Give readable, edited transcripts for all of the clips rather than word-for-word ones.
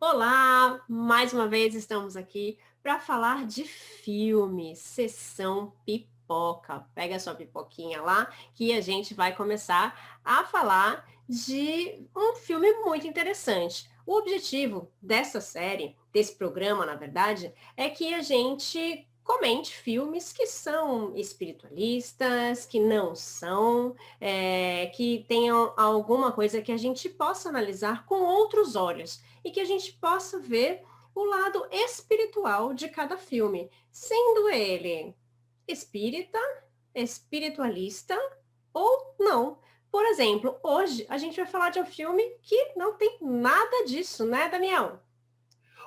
Olá, mais uma vez estamos aqui para falar de filmes, sessão pipoca. Pega a sua pipoquinha lá que a gente vai começar a falar de um filme muito interessante. O objetivo dessa série, desse programa, na verdade, é que a gente comente filmes que são espiritualistas, que não são, que tenham alguma coisa que a gente possa analisar com outros olhos e que a gente possa ver o lado espiritual de cada filme, sendo ele espírita, espiritualista ou não. Por exemplo, hoje a gente vai falar de um filme que não tem nada disso, né, Daniel?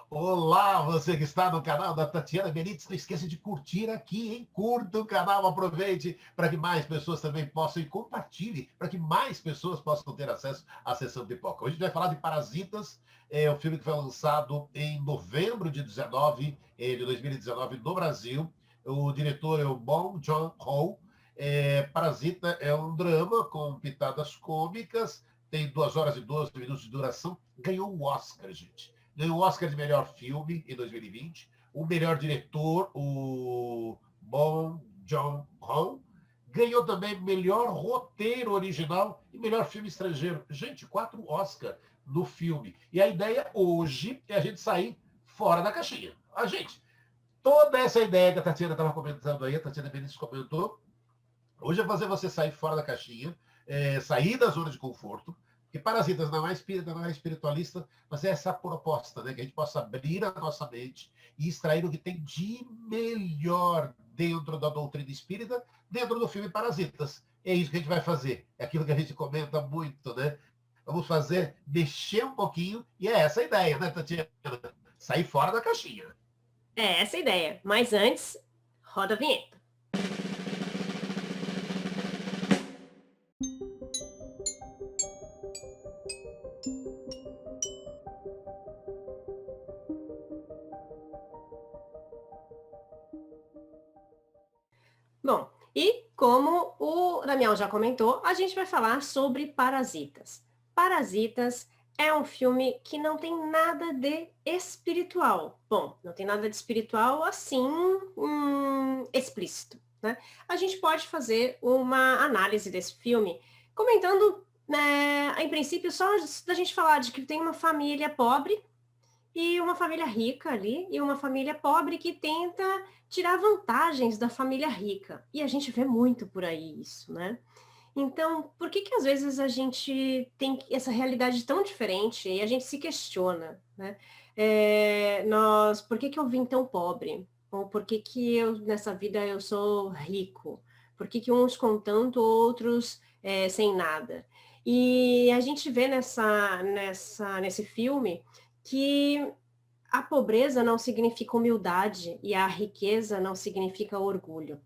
Olá, você que está no canal da Tatiana Benítez, não esqueça de curtir aqui, hein? Curta o canal, aproveite para que mais pessoas também possam e compartilhe, para que mais pessoas possam ter acesso à sessão de pipoca. Hoje a gente vai falar de Parasitas, é um filme que foi lançado em novembro de 2019 no Brasil. O diretor é o Bong Joon-ho. Parasita é um drama com pitadas cômicas, tem 2 horas e 12 minutos de duração, ganhou o Oscar, gente. Ganhou o Oscar de melhor filme em 2020. O melhor diretor, o Bong Joon-ho. Ganhou também melhor roteiro original e melhor filme estrangeiro. Gente, 4 Oscars no filme. E a ideia hoje é a gente sair fora da caixinha. A gente, toda essa ideia que a Tatiana estava comentando aí, a Tatiana Benítez comentou, hoje é fazer você sair fora da caixinha, sair da zona de conforto, porque Parasitas não é espírita, não é espiritualista, mas é essa proposta, né? Que a gente possa abrir a nossa mente e extrair o que tem de melhor dentro da doutrina espírita, dentro do filme Parasitas. É isso que a gente vai fazer. É aquilo que a gente comenta muito, né? Vamos fazer, mexer um pouquinho, e é essa a ideia, né, Tatiana? Sair fora da caixinha. É essa a ideia. Mas antes, roda a vinheta. Bom, e como o Daniel já comentou, a gente vai falar sobre Parasitas. Parasitas é um filme que não tem nada de espiritual. Bom, não tem nada de espiritual assim, explícito, né? A gente pode fazer uma análise desse filme comentando, né, em princípio, só da gente falar de que tem uma família pobre e uma família rica ali, e uma família pobre que tenta tirar vantagens da família rica. E a gente vê muito por aí isso, né? Então, por que que às vezes a gente tem essa realidade tão diferente e a gente se questiona, né? Por que que eu vim tão pobre? Ou por que que eu, nessa vida, eu sou rico? Por que que uns com tanto, outros sem nada? E a gente vê nesse filme que a pobreza não significa humildade e a riqueza não significa orgulho.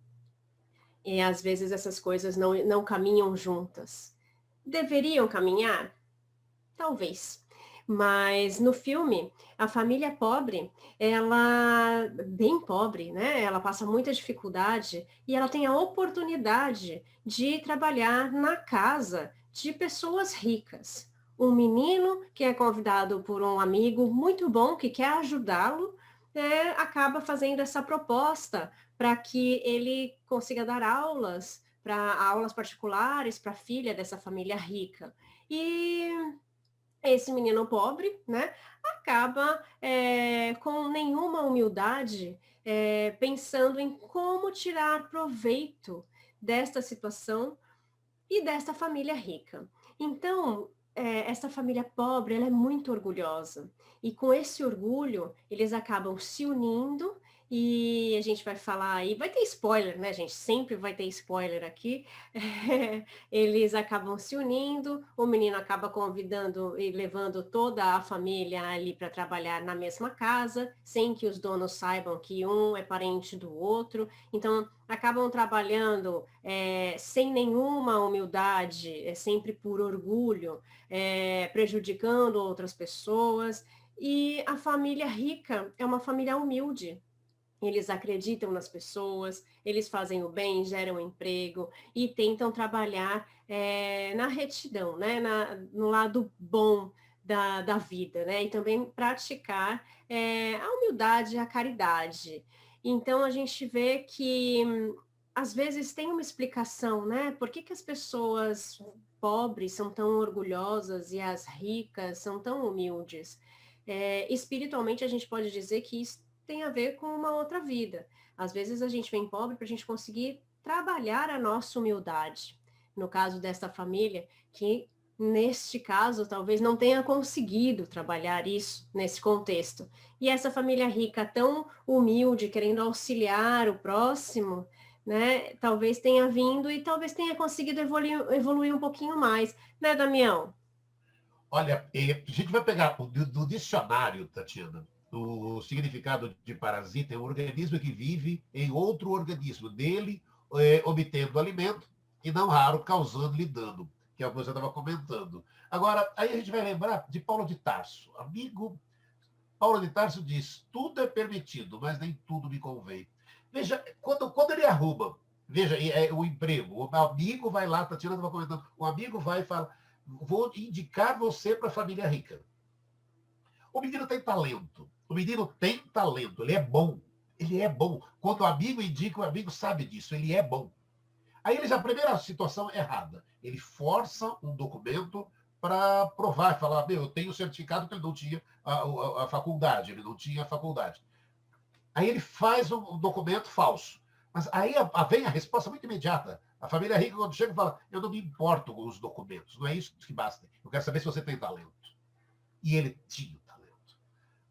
E às vezes essas coisas não caminham juntas. Deveriam caminhar? Talvez. Mas no filme, a família pobre, ela, bem pobre, né? Ela passa muita dificuldade e ela tem a oportunidade de trabalhar na casa de pessoas ricas. Um menino que é convidado por um amigo muito bom que quer ajudá-lo, acaba fazendo essa proposta para que ele consiga dar aulas, para aulas particulares para a filha dessa família rica. E esse menino pobre, né, acaba com nenhuma humildade, pensando em como tirar proveito desta situação e desta família rica. Então, essa família pobre, ela é muito orgulhosa. E com esse orgulho, eles acabam se unindo e a gente vai falar aí, vai ter spoiler, né, gente? Sempre vai ter spoiler aqui. Eles acabam se unindo, o menino acaba convidando e levando toda a família ali para trabalhar na mesma casa, sem que os donos saibam que um é parente do outro. Então, acabam trabalhando sem nenhuma humildade, sempre por orgulho, prejudicando outras pessoas. E a família rica é uma família humilde. Eles acreditam nas pessoas, eles fazem o bem, geram emprego e tentam trabalhar na retidão, né? No lado bom da vida, né? E também praticar a humildade, a caridade. Então a gente vê que às vezes tem uma explicação, né? Por que que as pessoas pobres são tão orgulhosas e as ricas são tão humildes? Espiritualmente a gente pode dizer que isso tem a ver com uma outra vida. Às vezes a gente vem pobre para a gente conseguir trabalhar a nossa humildade. No caso desta família, que neste caso, talvez não tenha conseguido trabalhar isso nesse contexto. E essa família rica, tão humilde, querendo auxiliar o próximo, né? Talvez tenha vindo e talvez tenha conseguido evoluir um pouquinho mais, né, Damião? Olha, a gente vai pegar do dicionário, Tatiana, o significado de parasita é um organismo que vive em outro organismo, dele obtendo alimento e, não raro, causando-lhe dano, que é o que você estava comentando. Agora, aí a gente vai lembrar de Paulo de Tarso. Amigo, Paulo de Tarso diz, tudo é permitido, mas nem tudo me convém. Veja, quando ele arruma, veja, o emprego, o amigo vai lá, Tatiana estava comentando, o amigo vai e fala, vou indicar você para a família rica. O menino tem talento. O menino tem talento. Ele é bom. Ele é bom. Quando o amigo indica, o amigo sabe disso. Ele é bom. Aí ele já, a primeira situação errada. Ele força um documento para provar, falar, meu, eu tenho certificado que ele não tinha a faculdade. Ele não tinha a faculdade. Aí ele faz um documento falso. Mas aí vem a resposta muito imediata. A família rica, quando chega, fala, eu não me importo com os documentos. Não é isso que basta. Eu quero saber se você tem talento. E ele tinha talento.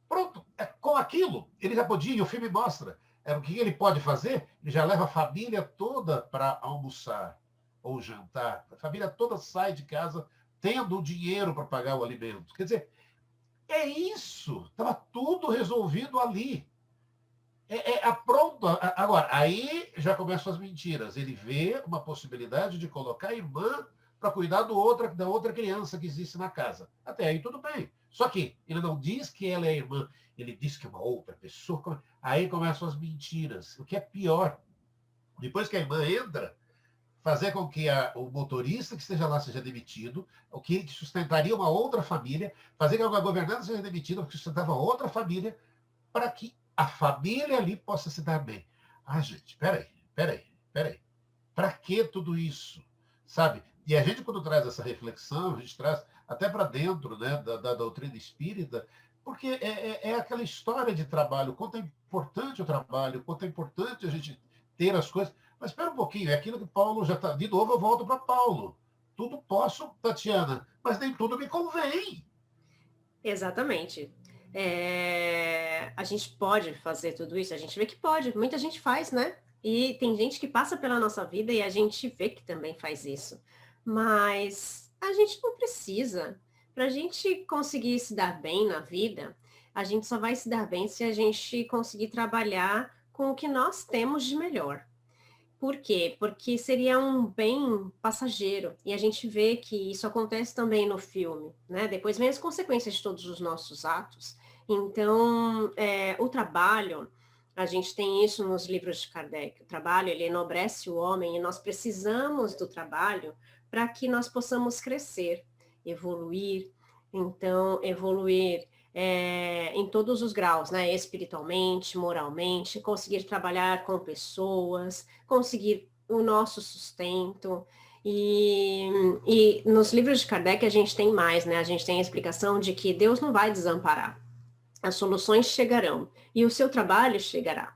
Pronto, com aquilo, ele já podia, e o filme mostra. O que ele pode fazer? Ele já leva a família toda para almoçar ou jantar. A família toda sai de casa tendo o dinheiro para pagar o alimento. Quer dizer, é isso. Estava tudo resolvido ali. Pronto. Agora, aí já começam as mentiras. Ele vê uma possibilidade de colocar a irmã para cuidar da outra criança que existe na casa. Até aí tudo bem. Só que ele não diz que ela é a irmã, ele diz que é uma outra pessoa. Aí começam as mentiras. O que é pior, depois que a irmã entra, fazer com que o motorista que esteja lá seja demitido, o que sustentaria uma outra família, fazer com que a governanta seja demitida, o que sustentava outra família, para que a família ali possa se dar bem. Ah, gente, peraí. Para que tudo isso? Sabe? E a gente, quando traz essa reflexão, a gente traz até para dentro, né, da doutrina espírita, porque é aquela história de trabalho, quanto é importante o trabalho, quanto é importante a gente ter as coisas. Mas espera um pouquinho, é aquilo que Paulo já está. De novo, eu volto para Paulo. Tudo posso, Tatiana, mas nem tudo me convém. Exatamente. A gente pode fazer tudo isso, a gente vê que pode, muita gente faz, né? E tem gente que passa pela nossa vida e a gente vê que também faz isso. Mas a gente não precisa. Para a gente conseguir se dar bem na vida, a gente só vai se dar bem se a gente conseguir trabalhar com o que nós temos de melhor. Por quê? Porque seria um bem passageiro. E a gente vê que isso acontece também no filme, né? Depois vem as consequências de todos os nossos atos. Então, o trabalho, a gente tem isso nos livros de Kardec. O trabalho, ele enobrece o homem e nós precisamos do trabalho para que nós possamos crescer, evoluir. Então, evoluir em todos os graus, né? Espiritualmente, moralmente, conseguir trabalhar com pessoas, conseguir o nosso sustento. E nos livros de Kardec a gente tem mais, né? A gente tem a explicação de que Deus não vai desamparar. As soluções chegarão e o seu trabalho chegará.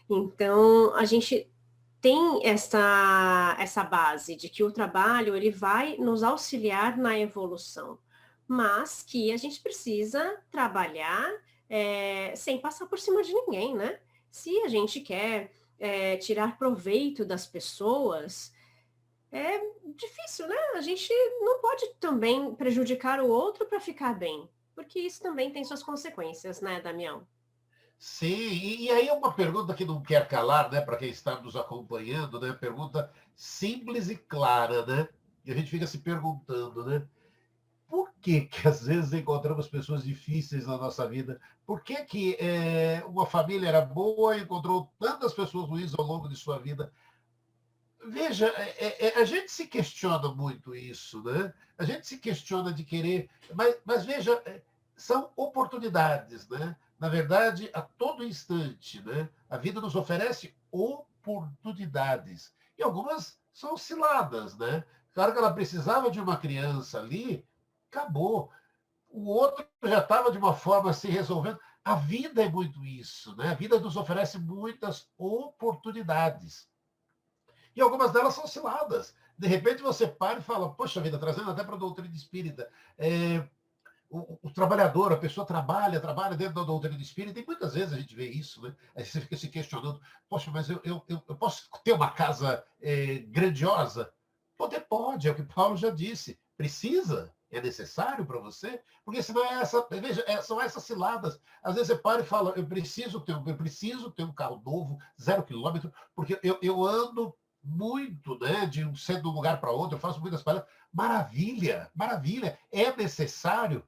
Então, a gente tem essa base de que o trabalho ele vai nos auxiliar na evolução, mas que a gente precisa trabalhar sem passar por cima de ninguém, né? Se a gente quer tirar proveito das pessoas, é difícil, né? A gente não pode também prejudicar o outro para ficar bem, porque isso também tem suas consequências, né, Damião? Sim, e aí é uma pergunta que não quer calar, né, para quem está nos acompanhando, né? Pergunta simples e clara, né? E a gente fica se perguntando, né? Por que que às vezes encontramos pessoas difíceis na nossa vida? Por que que uma família era boa e encontrou tantas pessoas ruins ao longo de sua vida? Veja, a gente se questiona muito isso, né? A gente se questiona de querer, mas veja, são oportunidades, né? Na verdade, a todo instante, né? A vida nos oferece oportunidades. E algumas são ciladas, né? Claro que ela precisava de uma criança ali, acabou. O outro já estava de uma forma se resolvendo. A vida é muito isso, né? A vida nos oferece muitas oportunidades. E algumas delas são ciladas. De repente você para e fala, poxa vida, trazendo até para a doutrina espírita, o trabalhador, a pessoa trabalha dentro da doutrina espírita, e muitas vezes a gente vê isso, né? Aí você fica se questionando, poxa, mas eu posso ter uma casa grandiosa? Poder pode, é o que Paulo já disse. Precisa? É necessário para você? Porque senão veja, são essas ciladas. Às vezes você para e fala, eu preciso ter um carro novo, 0 quilômetro, porque eu ando muito, né, sendo de um lugar para outro, eu faço muitas palestras. Maravilha, maravilha. É necessário,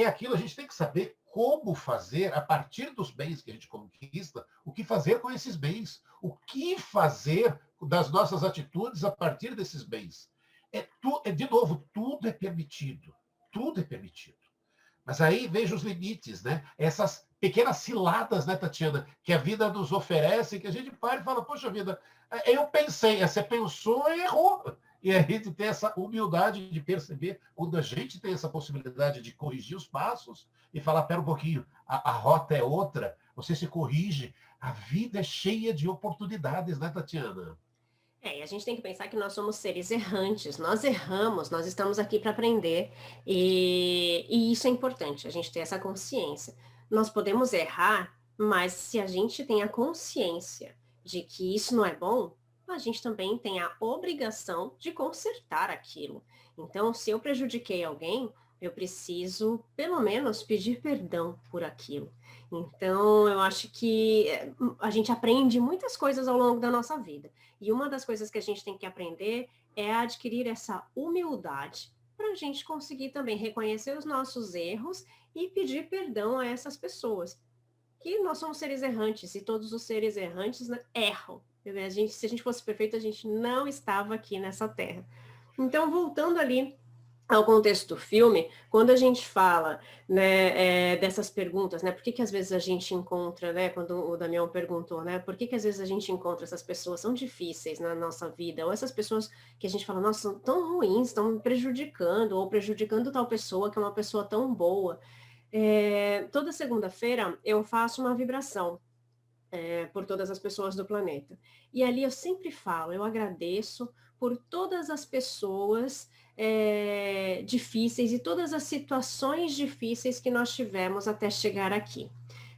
aquilo, a gente tem que saber como fazer, a partir dos bens que a gente conquista, o que fazer com esses bens, o que fazer das nossas atitudes a partir desses bens. De novo, tudo é permitido, tudo é permitido. Mas aí veja os limites, né? Essas pequenas ciladas, né, Tatiana, que a vida nos oferece, que a gente para e fala, poxa vida, eu pensei, você pensou e errou. E a gente tem essa humildade de perceber, quando a gente tem essa possibilidade de corrigir os passos e falar, pera um pouquinho, a rota é outra, você se corrige, a vida é cheia de oportunidades, né, Tatiana? E a gente tem que pensar que nós somos seres errantes, nós erramos, nós estamos aqui para aprender, e isso é importante, a gente ter essa consciência. Nós podemos errar, mas se a gente tem a consciência de que isso não é bom, a gente também tem a obrigação de consertar aquilo. Então, se eu prejudiquei alguém, eu preciso, pelo menos, pedir perdão por aquilo. Então, eu acho que a gente aprende muitas coisas ao longo da nossa vida. E uma das coisas que a gente tem que aprender é adquirir essa humildade para a gente conseguir também reconhecer os nossos erros e pedir perdão a essas pessoas. Que nós somos seres errantes e todos os seres errantes, né, erram. Se a gente fosse perfeito, a gente não estava aqui nessa terra. Então, voltando ali ao contexto do filme, quando a gente fala, né, dessas perguntas, né, por que às vezes a gente encontra, né, quando o Damião perguntou, né, por que às vezes a gente encontra essas pessoas tão difíceis na nossa vida, ou essas pessoas que a gente fala, nossa, são tão ruins, estão me prejudicando, ou prejudicando tal pessoa que é uma pessoa tão boa. Toda segunda-feira eu faço uma vibração por todas as pessoas do planeta. E ali eu sempre falo, eu agradeço por todas as pessoas difíceis e todas as situações difíceis que nós tivemos até chegar aqui.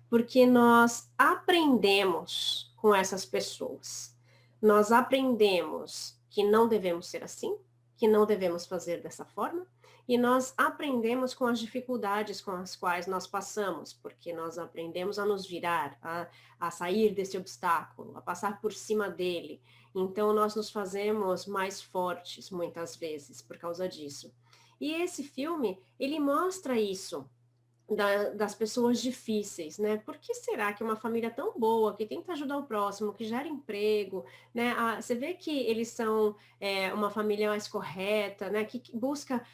Porque nós aprendemos com essas pessoas. Nós aprendemos que não devemos ser assim, que não devemos fazer dessa forma, e nós aprendemos com as dificuldades com as quais nós passamos, porque nós aprendemos a nos virar, a sair desse obstáculo, a passar por cima dele. Então, nós nos fazemos mais fortes, muitas vezes, por causa disso. E esse filme, ele mostra isso, das pessoas difíceis, né? Por que será que uma família tão boa, que tenta ajudar o próximo, que gera emprego, né? Você vê que eles são uma família mais correta, né? Que busca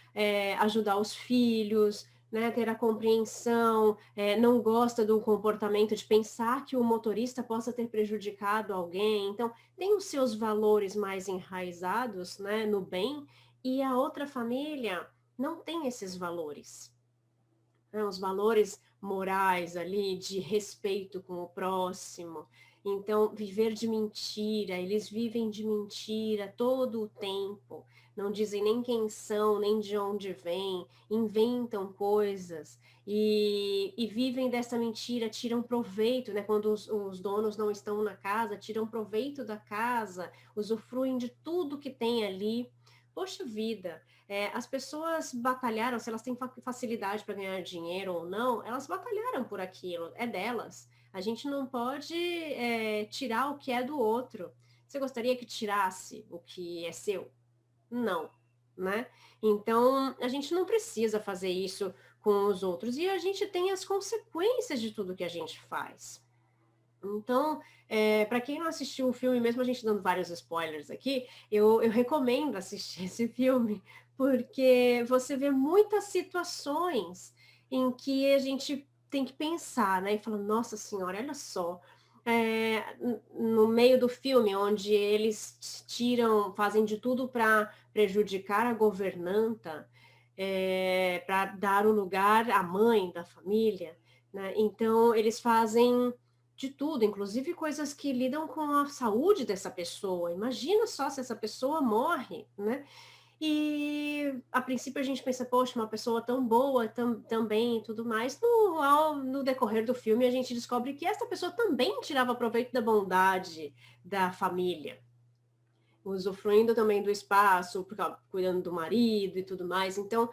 ajudar os filhos, né? Ter a compreensão, não gosta do comportamento de pensar que o motorista possa ter prejudicado alguém. Então, tem os seus valores mais enraizados, né? No bem, e a outra família não tem esses valores, né, os valores morais ali de respeito com o próximo. Então, viver de mentira, eles vivem de mentira todo o tempo, não dizem nem quem são, nem de onde vêm, inventam coisas e vivem dessa mentira, tiram proveito, né? Quando os donos não estão na casa, tiram proveito da casa, usufruem de tudo que tem ali. Poxa vida, as pessoas batalharam, se elas têm facilidade para ganhar dinheiro ou não, elas batalharam por aquilo, é delas. A gente não pode tirar o que é do outro. Você gostaria que tirasse o que é seu? Não, né? Então, a gente não precisa fazer isso com os outros. E a gente tem as consequências de tudo que a gente faz. Então, para quem não assistiu o filme, mesmo a gente dando vários spoilers aqui, eu recomendo assistir esse filme, porque você vê muitas situações em que a gente tem que pensar, né? E fala, nossa senhora, olha só. No meio do filme, onde eles fazem de tudo para prejudicar a governanta, para dar o lugar à mãe da família, né? Então, eles fazem de tudo, inclusive coisas que lidam com a saúde dessa pessoa. Imagina só se essa pessoa morre, né? E a princípio a gente pensa, poxa, uma pessoa tão boa também e tudo mais. No decorrer do filme a gente descobre que essa pessoa também tirava proveito da bondade da família, usufruindo também do espaço, cuidando do marido e tudo mais. Então,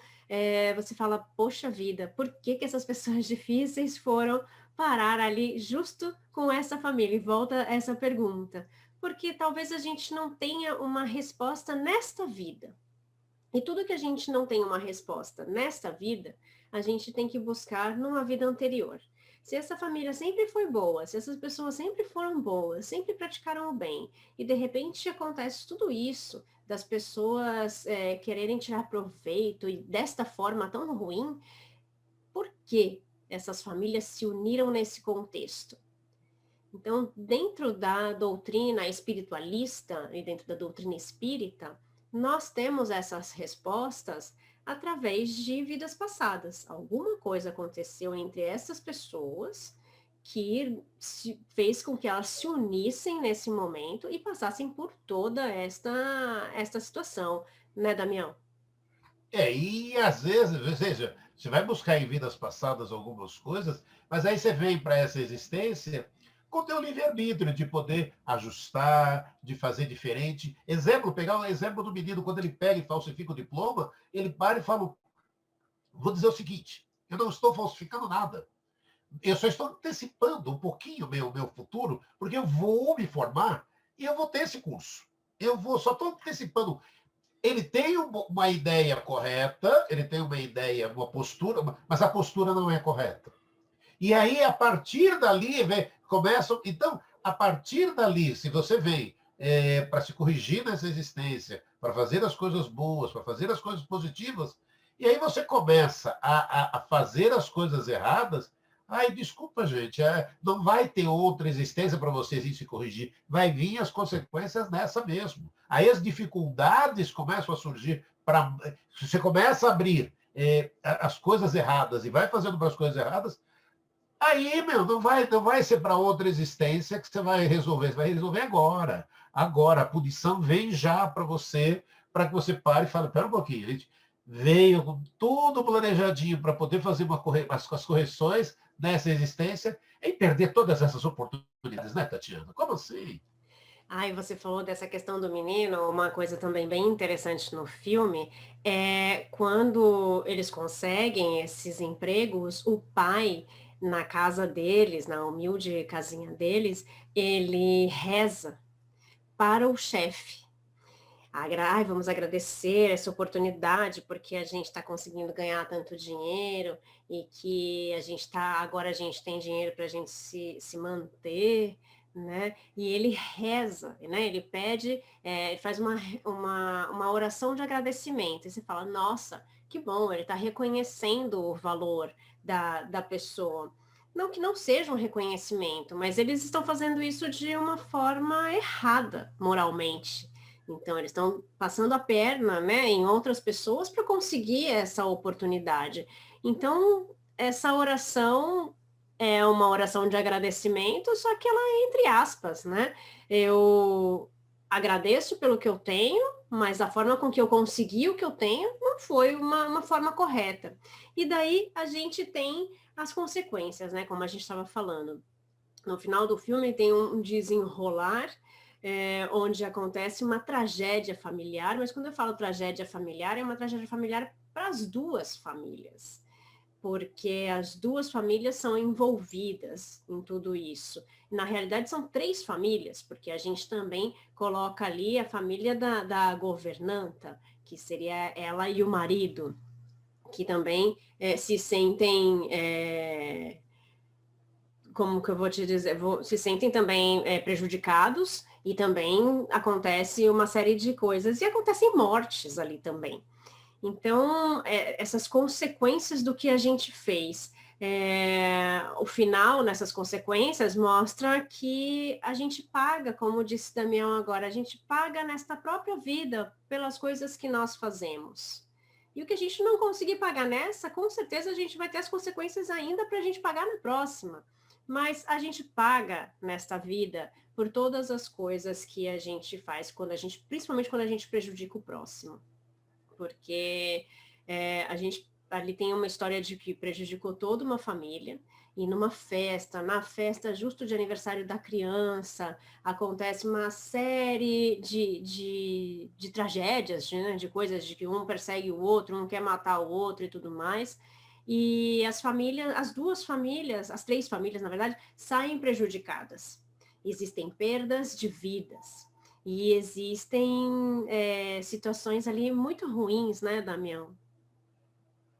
você fala, poxa vida, por que que essas pessoas difíceis foram parar ali justo com essa família? E volta essa pergunta. Porque talvez a gente não tenha uma resposta nesta vida. E tudo que a gente não tem uma resposta nesta vida, a gente tem que buscar numa vida anterior. Se essa família sempre foi boa, se essas pessoas sempre foram boas, sempre praticaram o bem, e de repente acontece tudo isso, das pessoas quererem tirar proveito e desta forma tão ruim, por que essas famílias se uniram nesse contexto? Então, dentro da doutrina espiritualista e dentro da doutrina espírita, nós temos essas respostas através de vidas passadas. Alguma coisa aconteceu entre essas pessoas que fez com que elas se unissem nesse momento e passassem por toda esta situação, né, Damião? E às vezes, ou seja, você vai buscar em vidas passadas algumas coisas, mas aí você vem para essa existência com o teu livre-arbítrio de poder ajustar, de fazer diferente. Exemplo, pegar o exemplo do menino, quando ele pega e falsifica o diploma, ele para e fala, vou dizer o seguinte, eu não estou falsificando nada. Eu só estou antecipando um pouquinho meu futuro, porque eu vou me formar e eu vou ter esse curso. Só estou antecipando. Ele tem uma ideia correta, ele tem uma ideia, uma postura, mas a postura não é correta. E aí, a partir dali, começam. Então, a partir dali, se você vem para se corrigir nessa existência, para fazer as coisas boas, para fazer as coisas positivas, e aí você começa a fazer as coisas erradas, ai, desculpa, gente, não vai ter outra existência para você se corrigir. Vai vir as consequências nessa mesmo. Aí as dificuldades começam a surgir. Você começa a abrir as coisas erradas e vai fazendo para as coisas erradas, aí, não vai ser para outra existência que você vai resolver. Você vai resolver agora. Agora, a punição vem já para que você pare e fale, espera um pouquinho, gente. Veio com tudo planejadinho para poder fazer as correções nessa existência e perder todas essas oportunidades, né, Tatiana? Como assim? Ah, e você falou dessa questão do menino, uma coisa também bem interessante no filme é quando eles conseguem esses empregos, o pai, na casa deles, na humilde casinha deles, ele reza para o chefe. Ai, vamos agradecer essa oportunidade, porque a gente está conseguindo ganhar tanto dinheiro e que agora a gente tem dinheiro para a gente se manter, né? E ele reza, né? Ele pede, faz uma oração de agradecimento. E você fala, nossa, que bom, ele está reconhecendo o valor da pessoa. Não que não seja um reconhecimento, mas eles estão fazendo isso de uma forma errada, moralmente. Então, eles estão passando a perna, né, em outras pessoas para conseguir essa oportunidade. Então, essa oração é uma oração de agradecimento, só que ela é entre aspas, né? Eu agradeço pelo que eu tenho, mas a forma com que eu consegui o que eu tenho não foi uma forma correta. E daí a gente tem as consequências, né? Como a gente estava falando. No final do filme tem um desenrolar onde acontece uma tragédia familiar, mas quando eu falo tragédia familiar, é uma tragédia familiar para as duas famílias, porque as duas famílias são envolvidas em tudo isso. Na realidade, são três famílias, porque a gente também coloca ali a família da governanta, que seria ela e o marido, que também se sentem como que eu vou te dizer, se sentem também prejudicados e também acontece uma série de coisas e acontecem mortes ali também. Então, essas consequências do que a gente fez, o final nessas consequências mostra que a gente paga, como disse Damião agora, a gente paga nesta própria vida pelas coisas que nós fazemos. E o que a gente não conseguir pagar nessa, com certeza a gente vai ter as consequências ainda para a gente pagar na próxima. Mas a gente paga nesta vida por todas as coisas que a gente faz, principalmente quando a gente prejudica o próximo. Porque a gente ali tem uma história de que prejudicou toda uma família, e na festa justo de aniversário da criança, acontece uma série de tragédias, né, de coisas de que um persegue o outro, um quer matar o outro e tudo mais. E as duas famílias, as três famílias, na verdade, saem prejudicadas. Existem perdas de vidas. E existem situações ali muito ruins, né, Damião?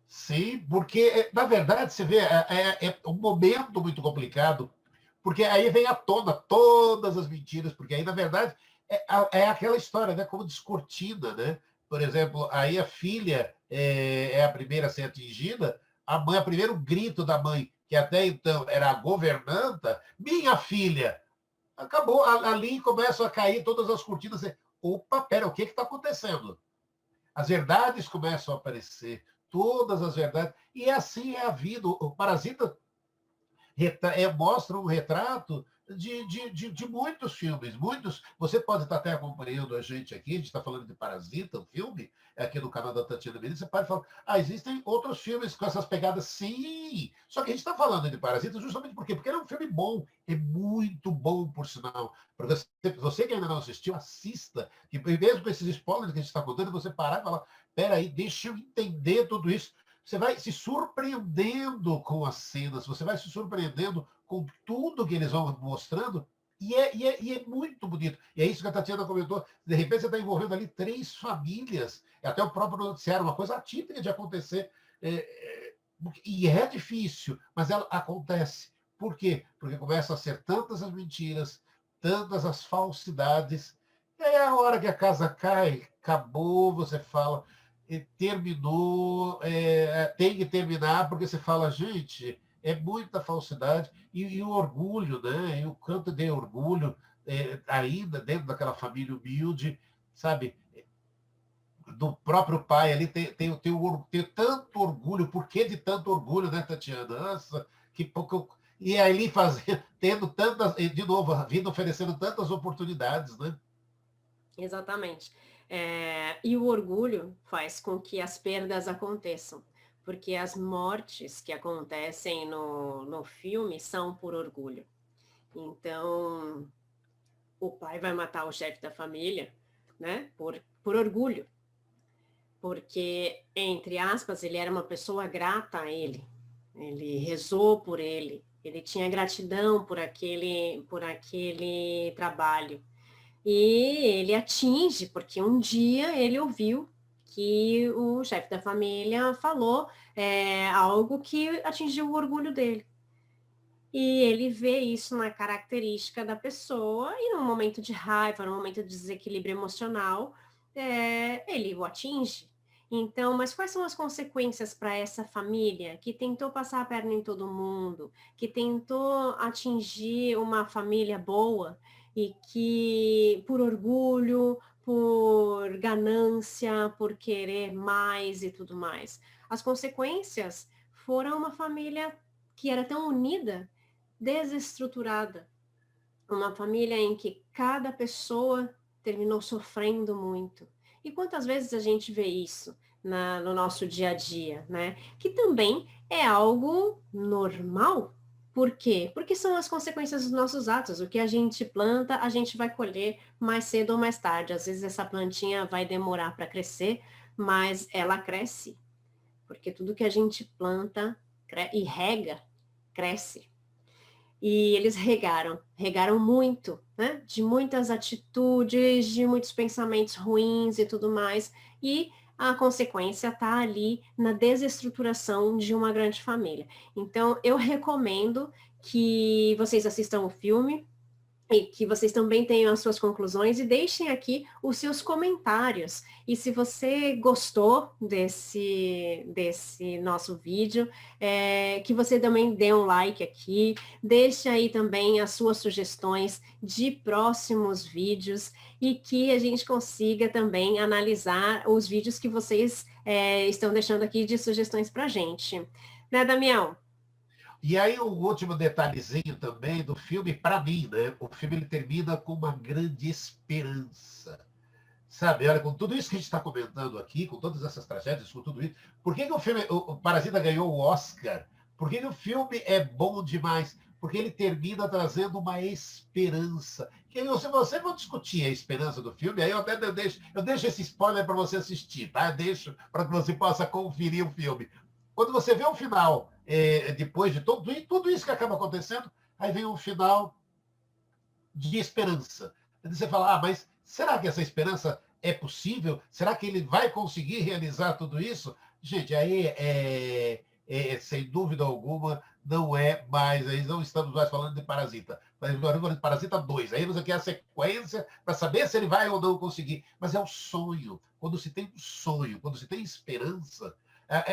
Sim, porque, na verdade, você vê, é um momento muito complicado, porque aí vem à tona todas as mentiras, porque aí, na verdade, é aquela história, né, como descortina, né? Por exemplo, aí a filha é a primeira a ser atingida, a mãe, o primeiro grito da mãe, que até então era a governanta, minha filha, acabou, ali começam a cair todas as cortinas, opa, pera, o que está acontecendo? As verdades começam a aparecer, todas as verdades, e assim é a vida. O Parasita mostra um retrato de muitos filmes, muitos. Você pode estar até acompanhando a gente aqui, a gente está falando de Parasita, um filme, aqui no canal da Tatiana Benítez, você pode falar, existem outros filmes com essas pegadas, sim. Só que a gente está falando de Parasita justamente por quê? Porque ele é um filme bom, é muito bom, por sinal. Para você que ainda não assistiu, assista, e mesmo com esses spoilers que a gente está contando, você parar e falar, peraí, deixa eu entender tudo isso. Você vai se surpreendendo com as cenas, você vai se surpreendendo com tudo que eles vão mostrando, e é muito bonito. E é isso que a Tatiana comentou. De repente, você está envolvendo ali três famílias, até o próprio noticiário, uma coisa atípica de acontecer. E é difícil, mas ela acontece. Por quê? Porque começam a ser tantas as mentiras, tantas as falsidades. É a hora que a casa cai, acabou, você fala, terminou, tem que terminar, porque você fala, gente, é muita falsidade, e o orgulho, né? E o quanto de orgulho, ainda dentro daquela família humilde, sabe? Do próprio pai ali, tem tanto orgulho, por que de tanto orgulho, né, Tatiana? Nossa, que pouco. E ali fazendo, tendo tantas, de novo, a vida oferecendo tantas oportunidades, né? Exatamente. E o orgulho faz com que as perdas aconteçam, porque as mortes que acontecem no filme são por orgulho. Então, o pai vai matar o chefe da família, né, por orgulho, porque, entre aspas, ele era uma pessoa grata a ele rezou por ele tinha gratidão por aquele trabalho. E ele atinge, porque um dia ele ouviu que o chefe da família falou algo que atingiu o orgulho dele. E ele vê isso na característica da pessoa, e num momento de raiva, num momento de desequilíbrio emocional, ele o atinge. Então, mas quais são as consequências para essa família que tentou passar a perna em todo mundo, que tentou atingir uma família boa e que, por orgulho, por ganância, por querer mais e tudo mais, as consequências foram uma família que era tão unida desestruturada, uma família em que cada pessoa terminou sofrendo muito. E quantas vezes a gente vê isso no nosso dia a dia, né? Que também é algo normal. Por quê? Porque são as consequências dos nossos atos. O que a gente planta, a gente vai colher mais cedo ou mais tarde. Às vezes essa plantinha vai demorar para crescer, mas ela cresce. Porque tudo que a gente planta e rega, cresce. E eles regaram muito, né? De muitas atitudes, de muitos pensamentos ruins e tudo mais. E a consequência está ali na desestruturação de uma grande família. Então, eu recomendo que vocês assistam o filme, e que vocês também tenham as suas conclusões e deixem aqui os seus comentários. E se você gostou desse nosso vídeo, que você também dê um like aqui, deixe aí também as suas sugestões de próximos vídeos e que a gente consiga também analisar os vídeos que vocês estão deixando aqui de sugestões para a gente. Né, Damião? E aí, um último detalhezinho também do filme, para mim, né? O filme ele termina com uma grande esperança. Sabe, olha, com tudo isso que a gente está comentando aqui, com todas essas tragédias, com tudo isso, por que, que o filme, o Parasita ganhou o Oscar? Por que, que o filme é bom demais? Porque ele termina trazendo uma esperança. Que se você for discutir a esperança do filme, aí eu deixo esse spoiler para você assistir, tá? Eu deixo para que você possa conferir o filme. Quando você vê o final, depois de tudo isso que acaba acontecendo, aí vem um final de esperança. Você fala, mas será que essa esperança é possível? Será que ele vai conseguir realizar tudo isso? Gente, aí sem dúvida alguma, não é mais, aí não estamos mais falando de Parasita. Estamos falando de Parasita 2. Aí você quer a sequência para saber se ele vai ou não conseguir. Mas é o sonho. Quando se tem um sonho, quando se tem esperança,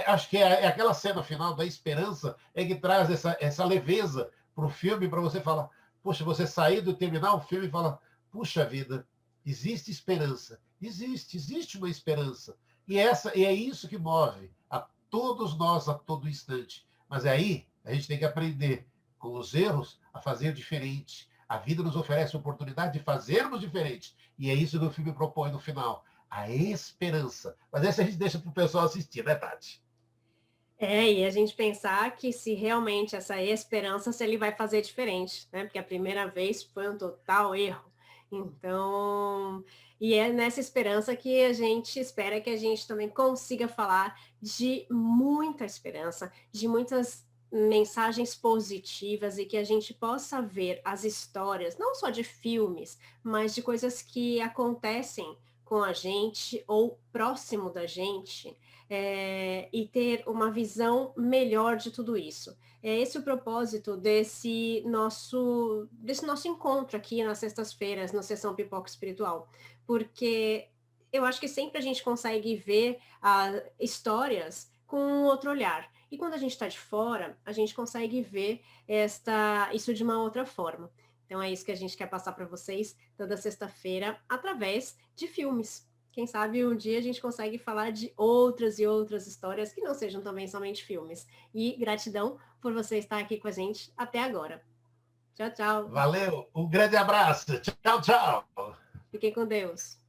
acho que é aquela cena final da esperança que traz essa leveza para o filme, para você falar, poxa, você sair do terminar o filme e falar, puxa vida, existe esperança. Existe uma esperança. E é isso que move a todos nós a todo instante. Mas aí a gente tem que aprender com os erros a fazer diferente. A vida nos oferece a oportunidade de fazermos diferente. E é isso que o filme propõe no final. A esperança. Mas essa a gente deixa para o pessoal assistir, né, Tati? E a gente pensar que se realmente essa esperança, se ele vai fazer diferente, né? Porque a primeira vez foi um total erro. Então, e é nessa esperança que a gente espera que a gente também consiga falar de muita esperança, de muitas mensagens positivas e que a gente possa ver as histórias, não só de filmes, mas de coisas que acontecem com a gente ou próximo da gente, e ter uma visão melhor de tudo isso. É esse o propósito desse nosso encontro aqui nas sextas-feiras, na Sessão Pipoca Espiritual, porque eu acho que sempre a gente consegue ver histórias com um outro olhar. E quando a gente está de fora, a gente consegue ver isso de uma outra forma. Então é isso que a gente quer passar para vocês toda sexta-feira através de filmes. Quem sabe um dia a gente consegue falar de outras e outras histórias que não sejam também somente filmes. E gratidão por você estar aqui com a gente até agora. Tchau, tchau. Valeu, um grande abraço. Tchau, tchau. Fiquem com Deus.